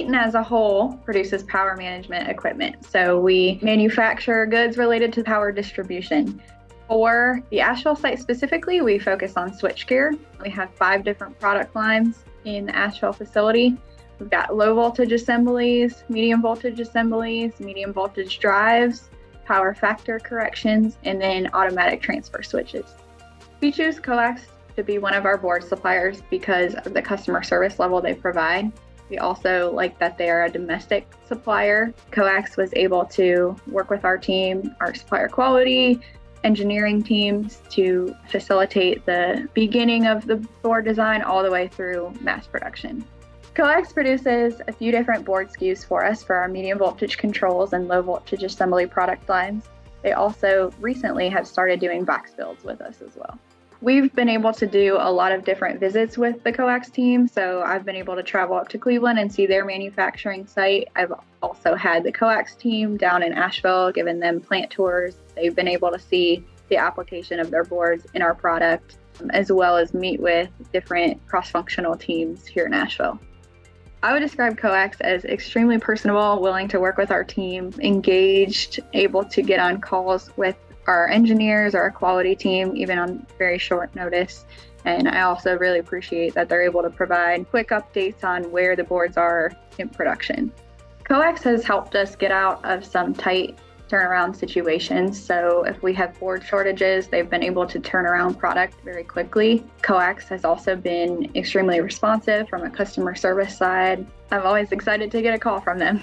Eaton as a whole produces power management equipment. So we manufacture goods related to power distribution. For the Asheville site specifically, we focus on switchgear. We have 5 different product lines in the Asheville facility. We've got low voltage assemblies, medium voltage assemblies, medium voltage drives, power factor corrections, and then automatic transfer switches. We choose coax to be one of our board suppliers because of the customer service level they provide. We also like that they are a domestic supplier. Coax was able to work with our team, our supplier quality, engineering teams to facilitate the beginning of the board design all the way through mass production. Coax produces a few different board SKUs for us for our medium voltage controls and low voltage assembly product lines. They also recently have started doing box builds with us as well. We've been able to do a lot of different visits with the Coax team. So I've been able to travel up to Cleveland and see their manufacturing site. I've also had the Coax team down in Asheville, given them plant tours. They've been able to see the application of their boards in our product, as well as meet with different cross-functional teams here in Asheville. I would describe Coax as extremely personable, willing to work with our team, engaged, able to get on calls with our engineers, our quality team, even on very short notice. And I also really appreciate that they're able to provide quick updates on where the boards are in production. Coax has helped us get out of some tight turnaround situations. So if we have board shortages, they've been able to turn around product very quickly. Coax has also been extremely responsive from a customer service side. I'm always excited to get a call from them.